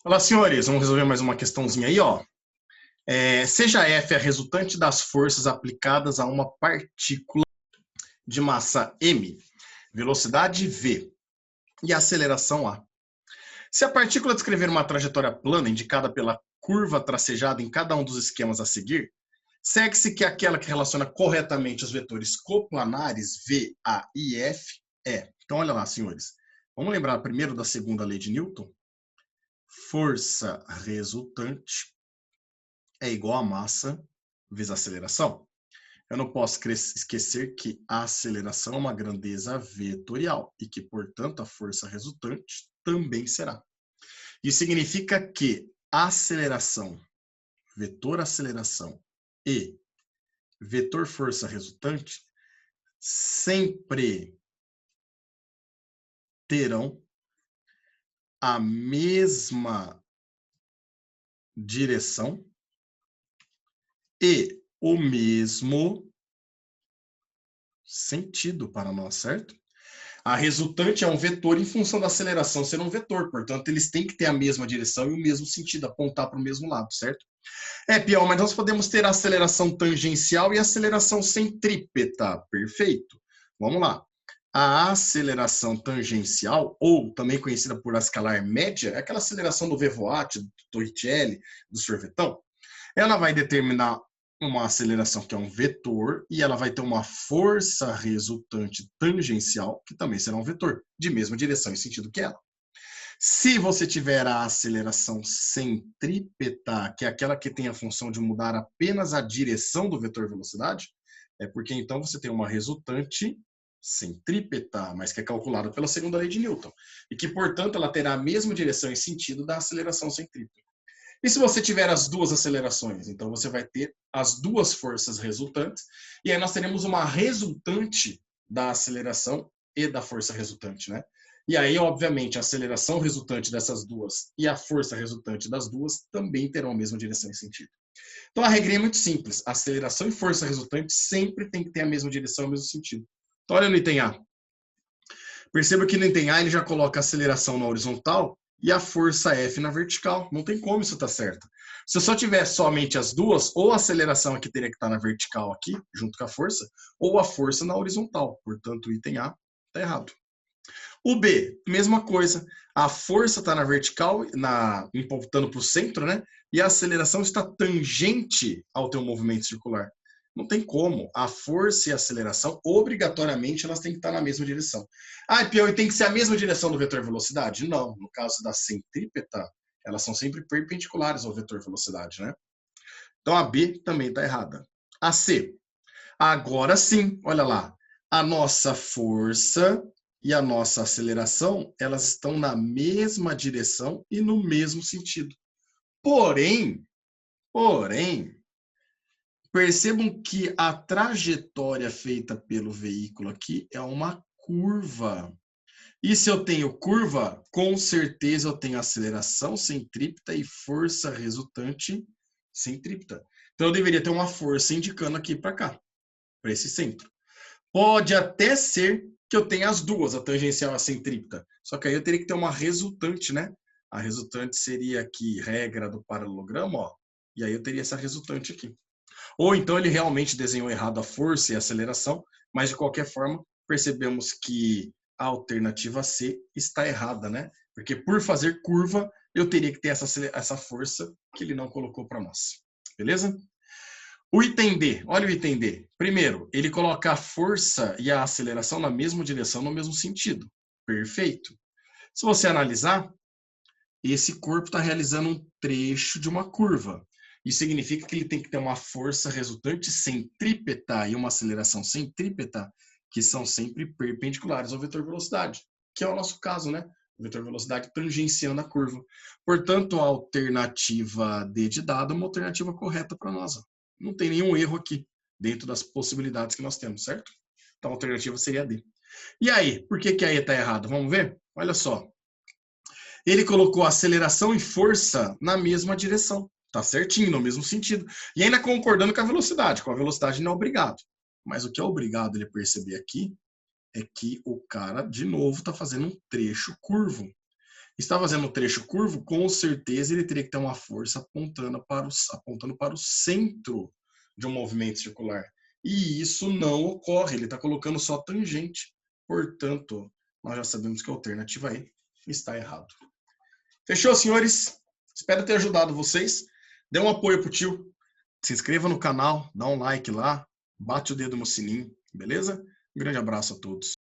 Olá, senhores, vamos resolver mais uma questãozinha aí, ó. Seja F a resultante das forças aplicadas a uma partícula de massa m, velocidade v e aceleração a. Se a partícula descrever uma trajetória plana indicada pela curva tracejada em cada um dos esquemas a seguir, segue-se que aquela que relaciona corretamente os vetores coplanares v, a e f é. Então, olha lá, senhores. Vamos lembrar primeiro da segunda lei de Newton? Força resultante é igual a massa vezes a aceleração. Eu não posso esquecer que a aceleração é uma grandeza vetorial e que, portanto, a força resultante também será. Isso significa que aceleração, vetor aceleração e vetor força resultante sempre terão a mesma direção e o mesmo sentido para nós, certo? A resultante é um vetor em função da aceleração ser um vetor, portanto, eles têm que ter a mesma direção e o mesmo sentido, apontar para o mesmo lado, certo? Pior, mas nós podemos ter a aceleração tangencial e a aceleração centrípeta, perfeito. Vamos lá. A aceleração tangencial, ou também conhecida por escalar média, é aquela aceleração do Vevoat, do Torricelli, do sorvetão. Ela vai determinar uma aceleração que é um vetor e ela vai ter uma força resultante tangencial, que também será um vetor, de mesma direção e sentido que ela. Se você tiver a aceleração centrípeta, que é aquela que tem a função de mudar apenas a direção do vetor velocidade, é porque então você tem uma resultante centrípeta, mas que é calculada pela segunda lei de Newton, e que, portanto, ela terá a mesma direção e sentido da aceleração centrípeta. E se você tiver as duas acelerações, então você vai ter as duas forças resultantes, e aí nós teremos uma resultante da aceleração e da força resultante, né? E aí, obviamente, a aceleração resultante dessas duas e a força resultante das duas também terão a mesma direção e sentido. Então a regrinha é muito simples. Aceleração e força resultante sempre tem que ter a mesma direção e o mesmo sentido. Então olha no item A. Perceba que no item A ele já coloca a aceleração na horizontal e a força F na vertical. Não tem como isso estar certo. Se eu só tiver somente as duas, ou a aceleração aqui teria que estar na vertical aqui, junto com a força, ou a força na horizontal. Portanto, o item A está errado. O B, mesma coisa. A força está na vertical, imputando para o centro, né? E a aceleração está tangente ao teu movimento circular. Não tem como. A força e a aceleração, obrigatoriamente, elas têm que estar na mesma direção. E tem que ser a mesma direção do vetor velocidade? Não. No caso da centrípeta, elas são sempre perpendiculares ao vetor velocidade, né? Então a B também está errada. A C. Agora sim, olha lá. A nossa força e a nossa aceleração, elas estão na mesma direção e no mesmo sentido. Porém, percebam que a trajetória feita pelo veículo aqui é uma curva. E se eu tenho curva, com certeza eu tenho aceleração centrípeta e força resultante centrípeta. Então eu deveria ter uma força indicando aqui para cá, para esse centro. Pode até ser que eu tenha as duas, a tangencial e a centrípeta. Só que aí eu teria que ter uma resultante, né? A resultante seria aqui, regra do paralelogramo, ó. E aí eu teria essa resultante aqui. Ou então ele realmente desenhou errado a força e a aceleração, mas de qualquer forma, percebemos que a alternativa C está errada, né? Porque por fazer curva, eu teria que ter essa força que ele não colocou para nós. Beleza? O item D, olha o item D. Primeiro, ele coloca a força e a aceleração na mesma direção, no mesmo sentido. Perfeito. Se você analisar, esse corpo está realizando um trecho de uma curva. Isso significa que ele tem que ter uma força resultante centrípeta e uma aceleração centrípeta, que são sempre perpendiculares ao vetor velocidade, que é o nosso caso, né? O vetor velocidade tangenciando a curva. Portanto, a alternativa D de dado é uma alternativa correta para nós. Não tem nenhum erro aqui, dentro das possibilidades que nós temos, certo? Então, a alternativa seria a D. E aí, por que a E está errada? Vamos ver? Olha só. Ele colocou aceleração e força na mesma direção. Tá certinho, no mesmo sentido. E ainda concordando com a velocidade. Com a velocidade não é obrigado. Mas o que é obrigado ele perceber aqui é que o cara, de novo, está fazendo um trecho curvo. Está fazendo um trecho curvo, com certeza ele teria que ter uma força apontando para o centro de um movimento circular. E isso não ocorre, ele está colocando só tangente. Portanto, nós já sabemos que a alternativa aí está errado. Fechou, senhores? Espero ter ajudado vocês. Dê um apoio pro tio. Se inscreva no canal, dá um like lá, bate o dedo no sininho, beleza? Um grande abraço a todos.